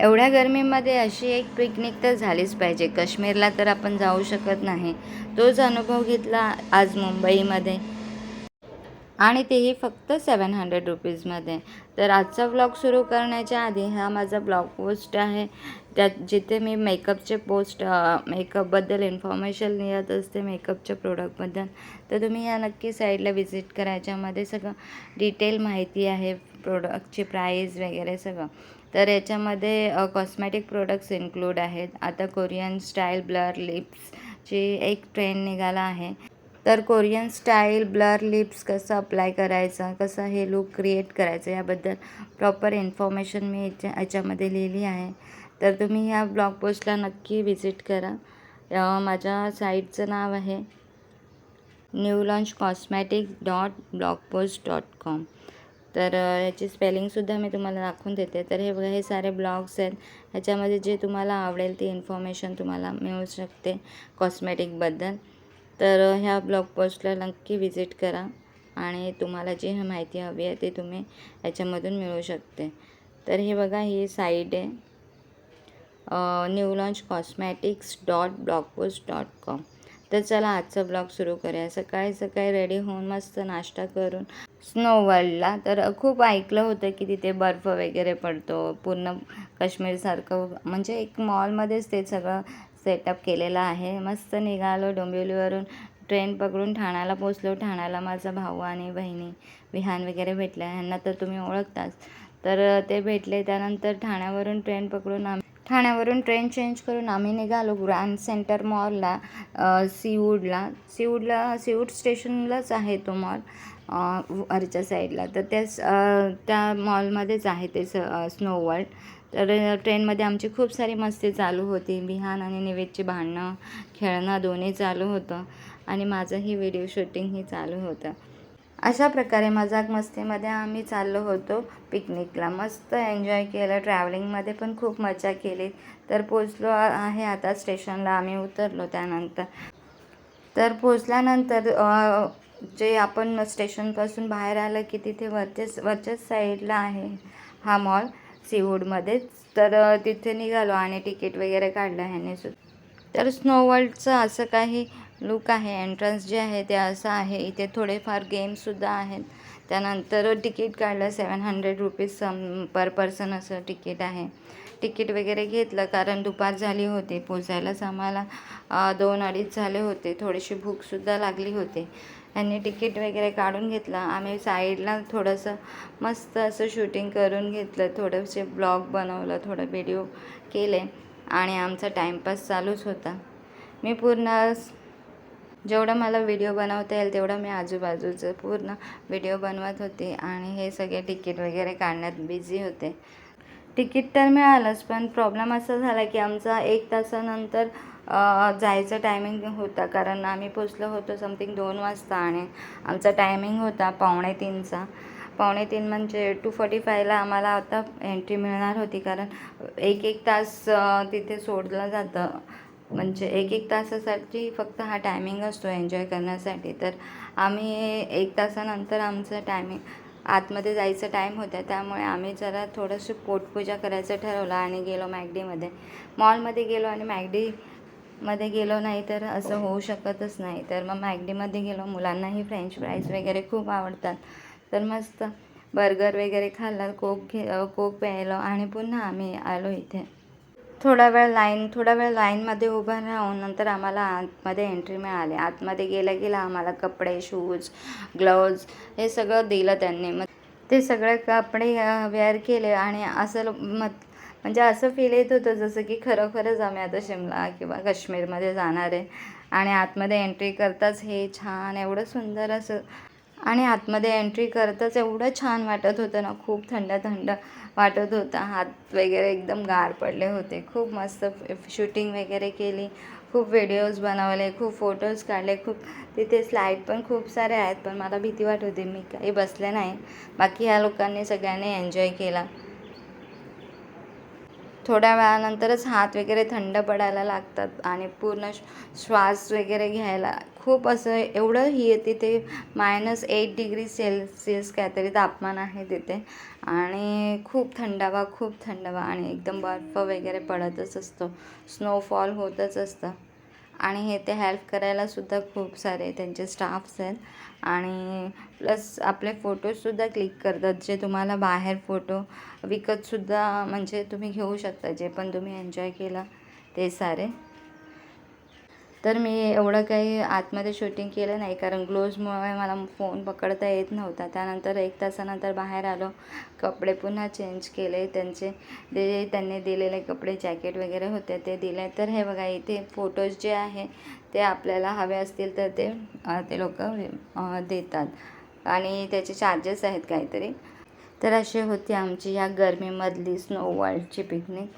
एवढ्या गरमीमध्ये अशी एक पिकनिक तर झालीच पाहिजे. काश्मीरला तर आपण जाऊ शकत नाही. तोच अनुभव घेतला आज मुंबईमध्ये आणि तेही फक्त ₹700 तर आजचा ब्लॉग सुरू करण्याच्या आधी हा माझा ब्लॉग पोस्ट आहे. त्यात जिथे मी मेकअपबद्दल इन्फॉर्मेशन लिहित असते, मेकअपच्या प्रोडक्टबद्दल. तर तुम्ही या नक्की साईडला व्हिजिट करा. याच्यामध्ये सगळं डिटेल माहिती आहे, प्रोडक्टची प्राईस वगैरे सगळं. तर याच्यामध्ये कॉस्मॅटिक प्रोडक्ट्स इन्क्लूड आहेत. आता कोरियन स्टाईल ब्लर लिप्सची एक ट्रेंड निघाला आहे. तर कोरियन स्टाईल ब्लर लिप्स कसं अप्लाय करायचं, कसं हे लूक क्रिएट करायचं, याबद्दल प्रॉपर इन्फॉर्मेशन मी याच्यामध्ये लिहिली आहे. तर तुम्ही ह्या ब्लॉग पोस्टला नक्की व्हिजिट करा. माझ्या साईटचं नाव आहे newlaunchcosmetic.blogpost.com. तर याची स्पेलिंगसुद्धा मी तुम्हाला दाखवून देते. तर हे बघा, हे सारे ब्लॉग्स आहेत. ह्याच्यामध्ये जे तुम्हाला आवडेल ती इन्फॉर्मेशन तुम्हाला मिळू शकते कॉस्मॅटिकबद्दल. तर ह्या ब्लॉग पोस्टला नक्की व्हिजिट करा आणि तुम्हाला जी माहिती हवी आहे ती तुम्ही याच्यामधून मिळू शकते. तर हे बघा, ही साईट आहे newlaunchcosmetics.blogpost.com. तर चला आजचा ब्लॉग सुरू करूया. सकाळी सकाळी रेडी होऊन मस्त नाश्ता करून स्नो वर्ल्डला. तर खूप ऐकलं होतं की तिथे बर्फ वगैरे पडतो, पूर्ण काश्मीरसारखं, म्हणजे एक मॉलमध्येच ते सगळं सेटअप केलेलं आहे. मस्त निघालो डोंबिवलीवरून, ट्रेन पकडून ठाण्याला पोचलो. ठाण्याला माझा भाऊ आणि बहिणी विहान वगैरे भेटल्या. ह्यांना तर तुम्ही ओळखताच. तर ते भेटले. त्यानंतर ठाण्यावरून ट्रेन चेंज करून आम्ही निघालो ग्रँड सेंटर मॉलला, सीवूड स्टेशनलाच आहे तो मॉल, वरच्या साईडला. तर त्या मॉलमध्येच आहे ते स्नो वर्ल्ड. तर ट्रेनमध्ये आमची खूप सारी मस्ती चालू होती. विहान आणि निवेदची भांडणं, खेळणं दोन्ही चालू होतं आणि माझंही व्हिडिओ शूटिंगही चालू होतं. अशा प्रकारे मजाक मस्तीमध्ये आम्ही चाललो होतो पिकनिकला. मस्त एन्जॉय केलं. ट्रॅव्हलिंगमध्ये पण खूप मजा केली. तर पोचलो आहे आता स्टेशनला. आम्ही उतरलो. त्यानंतर पोचल्यानंतर जे आपण स्टेशनपासून बाहेर आलं की तिथे वरच्याच साईडला आहे हा मॉल सीवूडमध्येच. तर तिथे निघालो आणि तिकीट वगैरे काढलं ह्याने सुद्धा. तर स्नो वर्ल्डचं असं काही लुक आहे. एंट्रन्स जे आहे ते असं आहे. इथे थोडेफार गेम्ससुद्धा आहेत. त्यानंतर तिकीट काढलं. ₹700 पर पर्सन असं तिकीट आहे. तिकीट वगैरे घेतलं कारण दुपार झाली होती. पोचायलाच आम्हाला 2-2:30 झाले होते. थोडीशी भूकसुद्धा लागली होती. यांनी तिकीट वगैरे काढून घेतलं. आम्ही साईडला थोडंसं मस्त असं शूटिंग करून घेतलं. थोडेसे ब्लॉग बनवलं, थोडं व्हिडिओ केले आणि आमचा टाईमपास चालूच होता. मी पूर्ण जेवढं मला व्हिडिओ बनवता येईल तेवढं मी आजूबाजूचं पूर्ण व्हिडिओ बनवत होते आणि हे सगळे तिकीट वगैरे काढण्यात बिझी होते. तिकीट तर मिळालंच, पण प्रॉब्लेम असा झाला की आमचा 1 तासानंतर जायचं टायमिंग होता. कारण आम्ही पोचलो होतो समथिंग 2 वाजता आणि आमचा टायमिंग होता 2:45चा. 2:45 म्हणजे 2:45ला आम्हाला आता एंट्री मिळणार होती. कारण 1-1 तास तिथे सोडलं जातं. म्हणजे 1-1 तासासाठी फक्त हा टायमिंग असतो एन्जॉय करण्यासाठी. तर आम्ही 1 तासानंतर आमचं टायमिंग आतमध्ये जायचं टाईम होता. त्यामुळे आम्ही जरा थोडंसं पोटपूजा करायचं ठरवलं आणि गेलो मॅगडीमध्ये. मॉलमध्ये गेलो आणि मॅगडीमध्ये गेलो नाही तर असं होऊ शकतच नाही. तर मग मॅगडीमध्ये गेलो. मुलांनाही फ्रेंच फ्राईज वगैरे खूप आवडतात. तर मस्त बर्गर वगैरे खाल्ला, कोक प्यायलो आणि पुन्हा आम्ही आलो इथे. थोडा वेळ लाईनमध्ये उभं राहून नंतर आम्हाला आतमध्ये एंट्री मिळाली. आतमध्ये गेल्या आम्हाला कपडे, शूज, ग्लोव्ज हे सगळं दिलं त्यांनी. मग ते सगळे कपडे वेअर केले आणि असं म्हणजे असं फील येत होतं जसं की खरोखरच आम्ही आता शिमला किंवा काश्मीरमध्ये जाणार आहे. आणि आतमध्ये एंट्री करताच हे छान एवढं सुंदर असं, आणि आतमध्ये एंट्री करताच एवढं छान वाटत होतं ना, खूप थंड थंड वाटत होता. हात वगैरे एकदम गार पडले होते. खूप मस्त शूटिंग वगैरे केली, खूप व्हिडिओज बनवले, खूप फोटोज काढले. तिथे स्लाईड पण खूप सारे आहेत, पण मला भीती वाटत होती, मी काही बसले नाही. बाकी ह्या लोकांनी सगळ्यांनी एन्जॉय केला. थोड्या वेळानंतरच हात वगैरे थंड पडायला लागतात आणि पूर्ण श्वास वगैरे घ्यायला खूप असं एवढं ही तिथे -8 डिग्री सेल्सिअस काहीतरी तापमान आहे तिथे आणि खूप थंडावा आणि एकदम बर्फ वगैरे पडतच असतो, स्नोफॉल होतच असतं. आणि हे ते हेल्प करायलासुद्धा खूप सारे त्यांचे स्टाफ्स आहेत आणि प्लस आपले फोटोजसुद्धा क्लिक करतात. जे तुम्हाला बाहेर फोटो विकतसुद्धा म्हणजे तुम्ही घेऊ शकता, जे पण तुम्ही एन्जॉय केलं ते सारे. तर मी एवढं काही आतमध्ये शूटिंग केलं नाही, कारण ग्लोव्जमुळे मला फोन पकडता येत नव्हता. त्यानंतर 1 तासानंतर बाहेर आलो, कपडे पुन्हा चेंज केले. त्यांनी दिलेले कपडे, जॅकेट वगैरे होते ते दिले. तर हे बघा इथे फोटोज जे आहे ते आपल्याला हवे असतील तर ते लोकं देतात आणि त्याचे चार्जेस आहेत काहीतरी. तर अशी होती आमची या गरमीमधली स्नो वर्ल्डची पिकनिक.